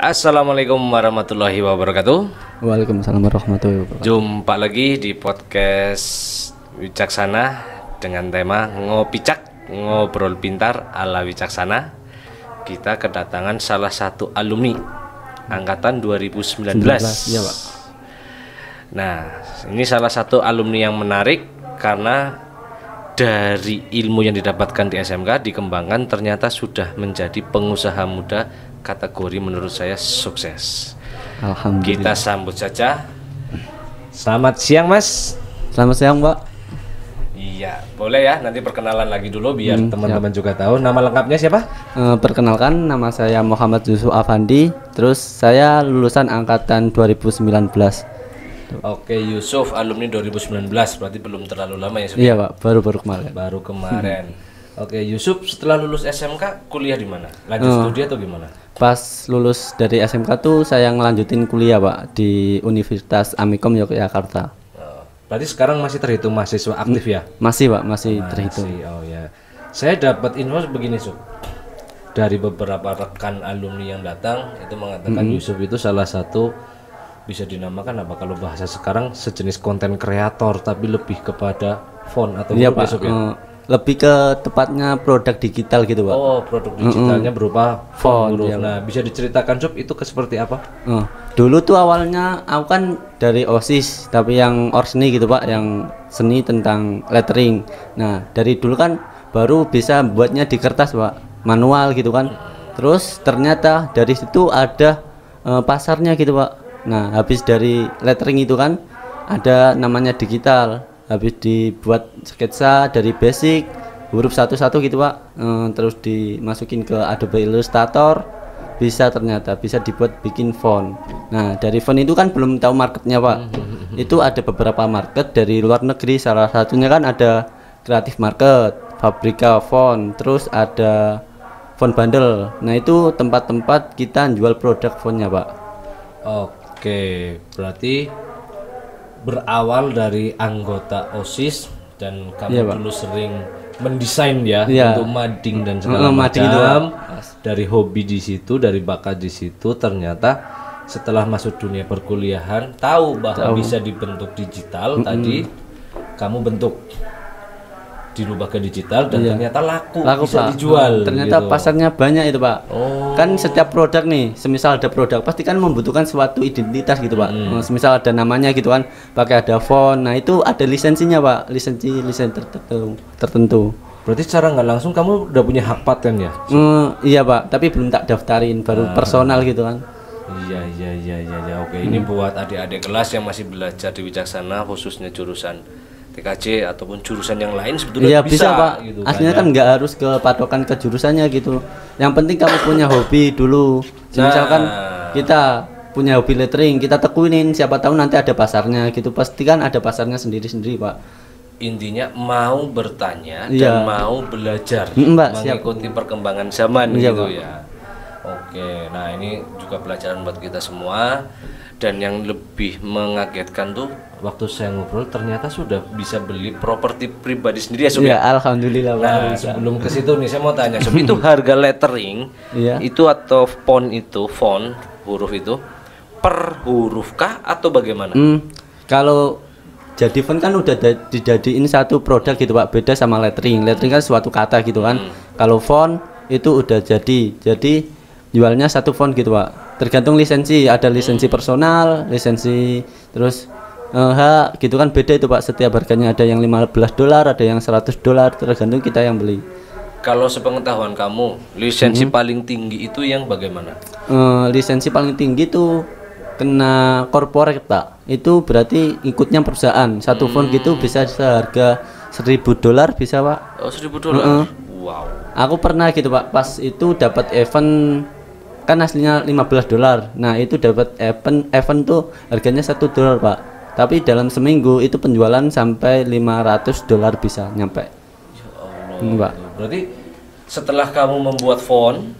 Assalamualaikum warahmatullahi wabarakatuh. Waalaikumsalam warahmatullahi wabarakatuh. Jumpa lagi di podcast Wicaksana dengan tema Ngopicak, ngobrol pintar ala Wicaksana. Kita kedatangan salah satu alumni angkatan 2019. Ya, Pak. Nah, ini salah satu alumni yang menarik karena dari ilmu yang didapatkan di SMK dikembangkan ternyata sudah menjadi pengusaha muda kategori menurut saya sukses. Alhamdulillah. Kita sambut saja. Selamat siang, Mas. Selamat siang, Pak. Iya, boleh ya. Nanti perkenalan lagi dulu biar teman-teman juga tahu. Nama lengkapnya siapa? Perkenalkan, nama saya Muhammad Yusuf Afandi. Terus saya lulusan angkatan 2019. Oke, Yusuf alumni 2019. Berarti belum terlalu lama ya, Yusuf? Iya, Pak. Baru kemarin. Baru kemarin. Oke, Yusuf setelah lulus SMK kuliah di mana? Lanjut studi atau gimana? Pas lulus dari SMK tuh saya ngelanjutin kuliah, Pak, di Universitas Amikom Yogyakarta. Berarti sekarang masih terhitung mahasiswa aktif ya? Masih, Pak, masih terhitung. Oh ya. Saya dapat info begini, Yusuf. Dari beberapa rekan alumni yang datang itu mengatakan Yusuf itu salah satu bisa dinamakan apa kalau bahasa sekarang sejenis konten kreator tapi lebih kepada font atau Iya, Pak. Yusuf ya? Lebih ke tepatnya produk digital gitu, Pak. Oh, produk digitalnya berupa Font, huruf. iya. Nah, bisa diceritakan, Sob, itu seperti apa? Dulu tuh awalnya aku kan dari OSIS, tapi yang orsni gitu, Pak, yang seni tentang lettering. Nah, dari dulu kan baru bisa buatnya di kertas, Pak, manual gitu kan. Terus ternyata dari situ ada pasarnya gitu, Pak. Nah, habis dari lettering itu kan ada namanya digital. Habis dibuat sketsa dari basic huruf satu-satu gitu, Pak, terus dimasukin ke Adobe Illustrator, ternyata bisa dibuat bikin font. Nah, dari font itu kan belum tahu marketnya, Pak. Itu ada beberapa market dari luar negeri, salah satunya kan ada Creative Market, Fabrica Font, terus ada Font Bundle. Nah, itu tempat-tempat kita jual produk fontnya, Pak. Oke, berarti berawal dari anggota OSIS dan kamu dulu sering mendesain ya untuk mading dan segala macam. Dari hobi di situ, dari bakat di situ, ternyata setelah masuk dunia perkuliahan tahu bahwa bisa dibentuk digital. Tadi kamu bentuk dirubah ke digital dan ternyata laku bisa Pak. dijual. Ternyata gitu. pasarnya banyak itu, Pak. Kan setiap produk nih, semisal ada produk pasti kan membutuhkan suatu identitas gitu, Pak. Semisal ada namanya gitu kan, pakai ada font. Nah, itu ada lisensinya, Pak. Lisensi tertentu. Berarti secara nggak langsung kamu udah punya hak paten ya? Iya, Pak, tapi belum tak daftarin, baru personal gitu kan. Iya. Oke, ini buat adik-adik kelas yang masih belajar di Wicaksana khususnya jurusan TKJ ataupun jurusan yang lain sebetulnya bisa, Pak. Gitu Aslinya kan nggak harus ke patokan ke jurusannya gitu. Yang penting kamu punya hobi dulu. Misalkan kita punya hobi lettering, kita tekunin, siapa tahu nanti ada pasarnya gitu. Pasti kan ada pasarnya sendiri-sendiri, Pak. Intinya mau bertanya dan mau belajar, Mbak, mengikuti perkembangan zaman gitu Pak. ya. Oke, nah ini juga pelajaran buat kita semua. Dan yang lebih mengagetkan tuh waktu saya ngobrol ternyata sudah bisa beli properti pribadi sendiri ya, Sob. Iya, alhamdulillah, Pak. Nah, sebelum ke situ nih saya mau tanya, Sob, itu harga lettering itu atau font huruf itu per huruf kah atau bagaimana? Kalau jadi font kan udah dijadiin satu produk gitu, Pak. Beda sama lettering. Lettering kan suatu kata gitu kan. Kalau font itu udah jadi jualnya satu font gitu, Pak. Tergantung lisensi, ada lisensi personal, lisensi terus hak gitu kan, beda itu, Pak. Setiap harganya ada yang $15, ada yang $100, tergantung kita yang beli. Kalau sepengetahuan kamu, lisensi paling tinggi itu yang bagaimana? Lisensi paling tinggi itu kena corporate, Pak. Itu berarti ikutnya perusahaan. Satu font gitu bisa seharga $1.000 bisa, Pak. Oh, $1.000. Wow. Aku pernah gitu, Pak. Pas itu dapat event kan aslinya $15. Nah, itu dapat event tuh harganya $1, Pak. Tapi dalam seminggu itu penjualan sampai $500 bisa nyampe. Ya Allah. Pak. Berarti setelah kamu membuat font,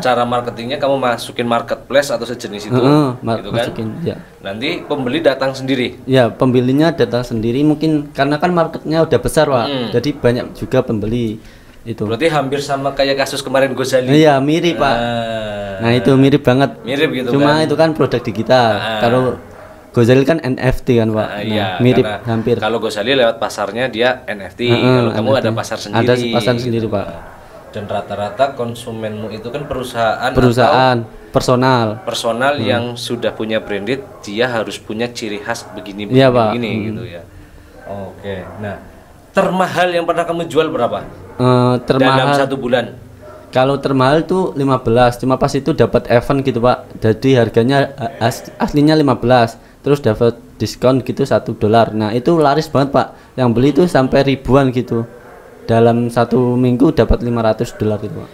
cara marketingnya kamu masukin marketplace atau sejenis itu, gitu kan? Nanti pembeli datang sendiri. Ya, pembelinya datang sendiri mungkin karena kan marketnya udah besar, Pak. Jadi banyak juga pembeli. itu. Berarti hampir sama kayak kasus kemarin Ghazali. Iya, mirip Pak. Nah itu mirip banget. Mirip gitu. Cuma kan? itu kan produk digital. Kalau Ghazali kan NFT kan Pak. Iya, mirip hampir. Kalau Ghazali lewat pasarnya dia NFT. Kalau kamu NFT. ada pasar sendiri. Ada pasar sendiri Pak. Dan rata-rata konsumenmu itu kan perusahaan personal yang sudah punya branded, dia harus punya ciri khas begini gitu ya. Oke. Nah, termahal yang pernah kamu jual berapa? Dalam 1 bulan. Kalau termahal tuh 15, cuma pas itu dapat event gitu Pak. Jadi harganya aslinya 15, terus dapat diskon gitu $1. Nah itu laris banget Pak. Yang beli tuh sampai ribuan gitu. Dalam 1 minggu dapat $500 gitu Pak.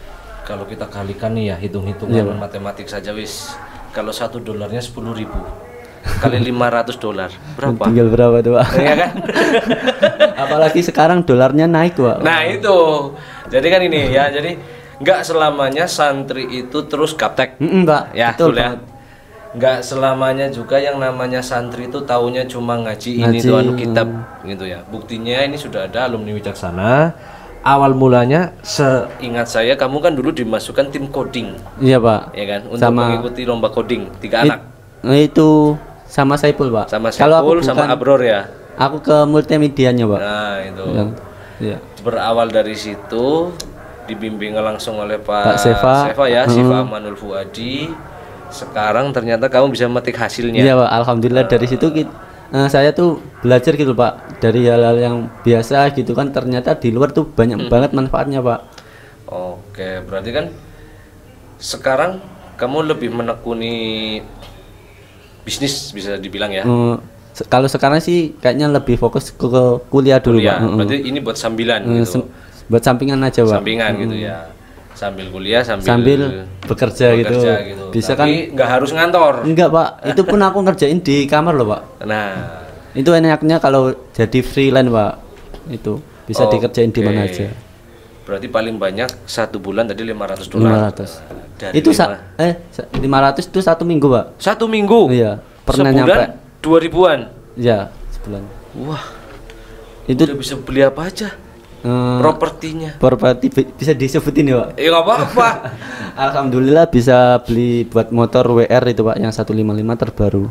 Kalau kita kalikan nih ya, hitung-hitungan matematik saja wis. Kalau $1 10.000 kali $500 berapa? Tinggal berapa tuh Pak? Iya kan? Apalagi sekarang dolarnya naik Pak. Nah itu, jadi kan ini ya, jadi nggak selamanya santri itu terus gaptek. Pak. Ya, betul ya. Nggak selamanya juga yang namanya santri itu taunya cuma ngaji ini tuh anu kitab gitu ya. Buktinya ini sudah ada alumni Wicaksana. Awal mulanya seingat saya kamu kan dulu dimasukkan tim coding. Iya Pak. Ya kan, untuk mengikuti lomba coding 3 anak. Itu sama Saiful Pak. Sama Saiful sama Abror ya. Aku ke multimedianya Pak. Nah itu. Iya. Berawal dari situ dibimbing langsung oleh Pak Seva ya, Siva Amanul Fuadi. Sekarang ternyata kamu bisa memetik hasilnya. Iya Pak, alhamdulillah dari situ saya tuh belajar gitu Pak, dari hal-hal yang biasa gitu kan, ternyata di luar tuh banyak banget manfaatnya Pak. Oke, berarti kan sekarang kamu lebih menekuni bisnis bisa dibilang ya. Kalau sekarang sih kayaknya lebih fokus ke kuliah dulu Pak. Berarti ini buat sambilan gitu. Buat sampingan aja Pak. Sampingan gitu ya. Sambil kuliah sambil bekerja gitu. Bisa. Tapi kan nggak harus ngantor. Enggak Pak, itu pun aku ngerjain di kamar loh Pak. Nah itu enaknya kalau jadi freelance Pak, itu bisa dikerjain di mana aja. Berarti paling banyak 1 bulan tadi $500. 500. Itu 500 itu 1 minggu Pak. 1 minggu? Iya. Pernah sebulan nyampe 2.000-an. Iya, sebulan. Wah. Itu udah bisa beli apa aja? Properti bisa disebutin ya Pak? Ya nggak apa-apa. Alhamdulillah bisa beli buat motor WR itu Pak, yang 155 terbaru.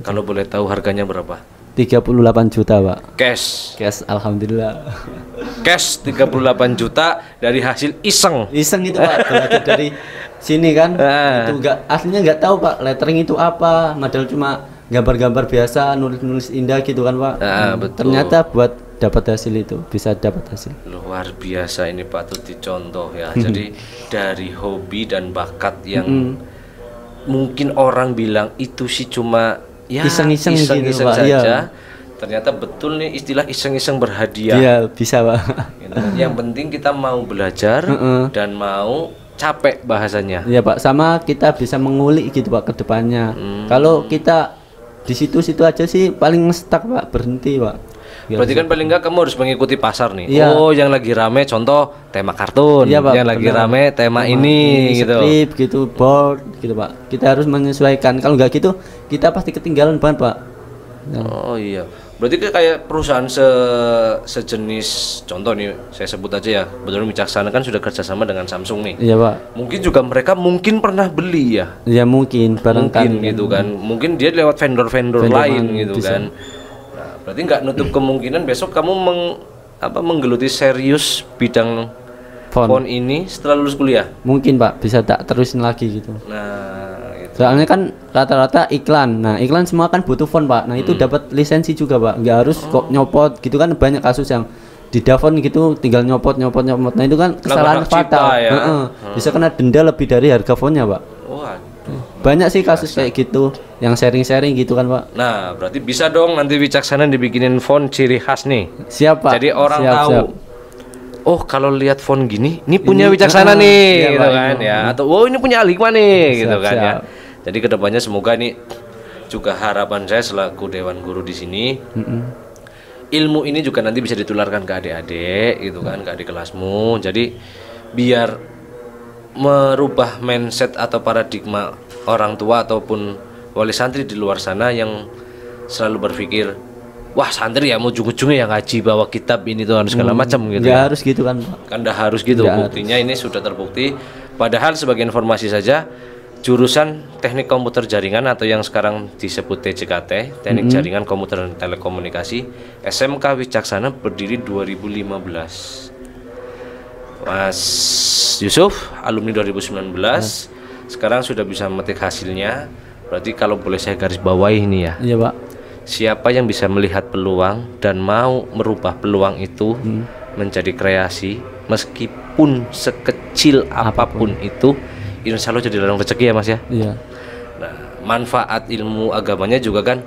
Kalau boleh tahu harganya berapa? 38 juta Pak. Cash. Alhamdulillah. Cash 38 juta dari hasil iseng itu Pak, belajar dari sini kan. Itu aslinya nggak tahu Pak lettering itu apa, padahal cuma gambar-gambar biasa, nulis-nulis indah gitu kan Pak. Betul. Ternyata buat dapat hasil itu, bisa dapat hasil. Luar biasa, ini patut dicontoh ya. Jadi dari hobi dan bakat yang mungkin orang bilang itu sih cuma ya iseng-iseng gitu, saja. Iya. Ternyata betul nih istilah iseng-iseng berhadiah. Iya, bisa Pak. Yang penting kita mau belajar dan mau capek bahasanya. Iya Pak, sama kita bisa mengulik gitu Pak ke depannya. Kalau kita di situ-situ aja sih paling stuck Pak, berhenti Pak. Berarti kan paling enggak kamu harus mengikuti pasar nih. Iya. Oh, yang lagi rame contoh tema kartun, iya, Pak, yang lagi rame tema ini gitu. Strip gitu, board gitu Pak. Kita harus menyesuaikan. Kalau enggak gitu, kita pasti ketinggalan banget Pak. Oh iya. Berarti kayak perusahaan sejenis, contoh nih saya sebut aja ya, betul Wicaksana kan sudah kerjasama dengan Samsung nih. Iya Pak. Mungkin juga mereka pernah beli ya. Iya mungkin, barangkali gitu kan. Mungkin dia lewat vendor lain gitu bisa. Kan. Berarti nggak nutup kemungkinan besok kamu menggeluti serius bidang font ini setelah lulus kuliah? Mungkin Pak, bisa tak terusin lagi gitu. Nah, itu. Soalnya kan rata-rata iklan. Nah, iklan semua kan butuh font Pak. Nah, itu dapat lisensi juga Pak. Nggak harus kok nyopot gitu kan, banyak kasus yang di Davon gitu tinggal nyopot. Nah, itu kan kesalahan fatal. Ya? Bisa kena denda lebih dari harga fontnya Pak. Banyak sih kasus kayak gitu yang sharing gitu kan Pak. Nah berarti bisa dong nanti Wicaksana dibikinin font ciri khas nih. Siap Pak. Jadi orang tahu. Oh kalau lihat font gini, ini punya Wicaksana nih, gitu kan ya. Atau oh ini punya Alikma nih, gitu kan ya. Jadi kedepannya semoga ini juga harapan saya selaku Dewan Guru di sini. Ilmu ini juga nanti bisa ditularkan ke adik-adik, gitu kan, ke adik kelasmu. Jadi biar merubah mindset atau paradigma orang tua ataupun wali santri di luar sana yang selalu berpikir wah santri ya mau ujung-ujungnya yang ngaji bawa kitab ini tuh harus segala macam gitu. Ya harus gitu kan Pak. Kan dah harus gitu. Buktinya ini sudah terbukti. Padahal sebagai informasi saja, jurusan teknik komputer jaringan atau yang sekarang disebut TJKT, teknik jaringan komputer dan telekomunikasi, SMK Wicaksana berdiri 2015. Mas Yusuf alumni 2019, sekarang sudah bisa memetik hasilnya. Berarti kalau boleh saya garis bawahi ini ya. Iya Pak. Siapa yang bisa melihat peluang dan mau merubah peluang itu menjadi kreasi, meskipun sekecil apapun itu, insya Allah jadi ladang rezeki ya Mas ya. Iya. Nah, manfaat ilmu agamanya juga kan,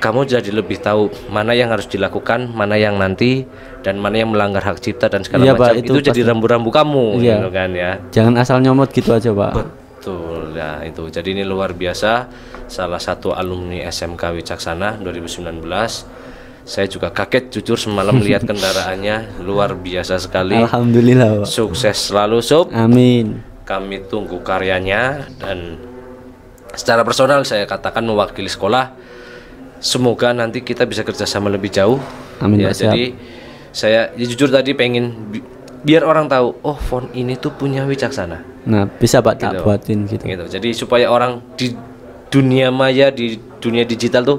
kamu jadi lebih tahu mana yang harus dilakukan, mana yang nanti, dan mana yang melanggar hak cipta dan segala macam. Pak, itu jadi rambu-rambu kamu, gitu kan ya. Jangan asal nyomot gitu aja Pak. Betul ya itu. Jadi ini luar biasa. Salah satu alumni SMK Wicaksana 2019. Saya juga kaget jujur semalam melihat kendaraannya, luar biasa sekali. Alhamdulillah Pak. Sukses selalu Sob. Amin. Kami tunggu karyanya, dan secara personal saya katakan mewakili sekolah, semoga nanti kita bisa kerjasama lebih jauh. Amin ya. Pak, jadi saya jujur tadi pengen biar orang tahu, oh font ini tuh punya Wicaksana. Nah bisa Pak tak buatin gitu. Jadi supaya orang di dunia maya, di dunia digital tuh,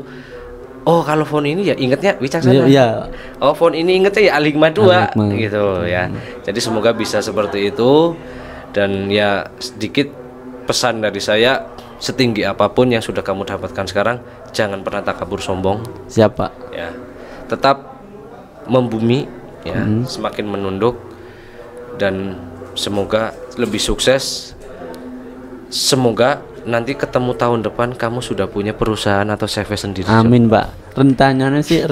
oh kalau font ini ya ingatnya Wicaksana. Iya. Oh font ini ingatnya ya Al-Hikmah 2 gitu ya. Jadi semoga bisa seperti itu. Dan ya sedikit pesan dari saya, setinggi apapun yang sudah kamu dapatkan sekarang, jangan pernah takabur sombong. Siapa? Ya, tetap membumi ya, semakin menunduk, dan semoga lebih sukses. Semoga nanti ketemu tahun depan kamu sudah punya perusahaan atau CV sendiri. Amin Pak. Rencananya sih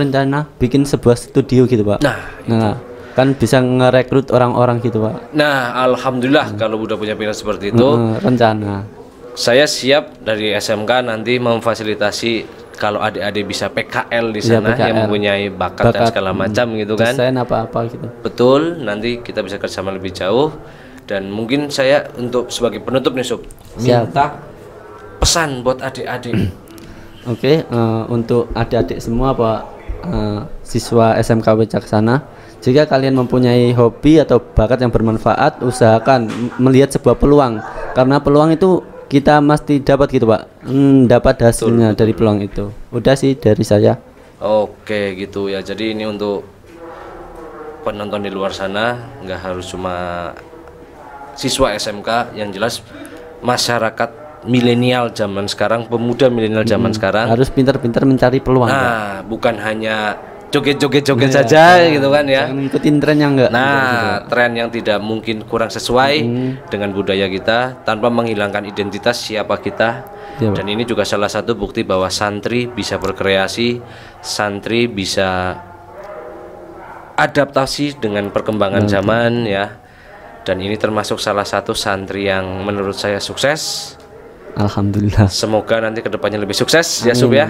bikin sebuah studio gitu Pak. Nah kan bisa ngerekrut orang-orang gitu Pak. Nah alhamdulillah kalau udah punya pikiran seperti itu. Rencana. Saya siap dari SMK nanti memfasilitasi kalau adik-adik bisa PKL di sana, yang mempunyai bakat dan segala macam gitu kan. Desain apa-apa gitu. Betul, nanti kita bisa kerjasama lebih jauh. Dan mungkin saya untuk sebagai penutup nih Sob, minta pesan buat adik-adik. Oke, untuk adik-adik semua Pak, siswa SMK Wicaksana, jika kalian mempunyai hobi atau bakat yang bermanfaat, usahakan melihat sebuah peluang, karena peluang itu kita mesti dapat gitu Pak. Dapat hasilnya dari peluang itu. Udah sih dari saya. Oke gitu ya. Jadi ini untuk penonton di luar sana, nggak harus cuma siswa SMK, yang jelas masyarakat milenial zaman sekarang, pemuda milenial zaman sekarang harus pintar-pintar mencari peluang. Nah, bukan hanya joget-joget saja gitu kan ya. Jangan ngikutin tren yang enggak. Nah, tren yang tidak mungkin kurang sesuai dengan budaya kita, tanpa menghilangkan identitas siapa kita. Dan ini juga salah satu bukti bahwa santri bisa berkreasi, santri bisa adaptasi dengan perkembangan zaman ya. Dan ini termasuk salah satu santri yang menurut saya sukses. Alhamdulillah. Semoga nanti kedepannya lebih sukses ya Sob ya.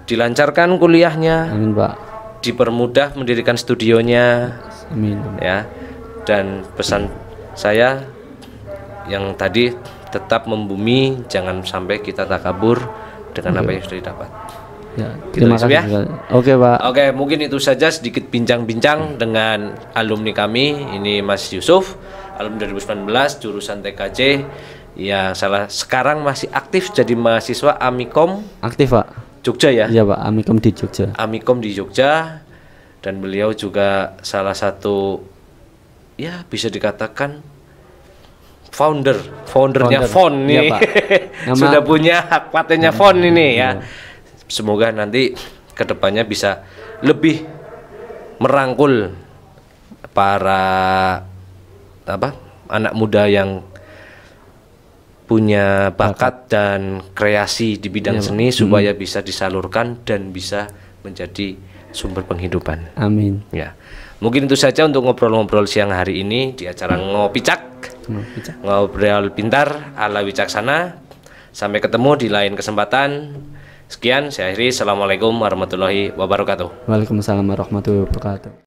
Dilancarkan kuliahnya. Amin Pak. Dipermudah mendirikan studionya. Amin. Ya. Dan pesan saya yang tadi, tetap membumi, jangan sampai kita takabur dengan apa yang sudah didapat. Ya, terima kasih. Ya? Oke Pak. Oke, mungkin itu saja sedikit bincang-bincang dengan alumni kami. Ini Mas Yusuf, alumni 2019 jurusan TKJ. Ya, sekarang masih aktif jadi mahasiswa Amikom. Aktif Pak. Jogja ya? Iya Pak, Amikom di Jogja. Amikom di Jogja, dan beliau juga salah satu ya bisa dikatakan foundernya font nih. Iya, Pak. Sudah punya hak patennya font ini ya. Semoga nanti kedepannya bisa lebih merangkul para anak muda yang punya bakat dan kreasi di bidang seni, supaya bisa disalurkan dan bisa menjadi sumber penghidupan. Amin. Ya, mungkin itu saja untuk ngobrol-ngobrol siang hari ini di acara Ngopicak, ngobrol pintar ala Wicaksana. Sampai ketemu di lain kesempatan. Sekian, saya akhiri. Assalamualaikum warahmatullahi wabarakatuh. Waalaikumsalam warahmatullahi wabarakatuh.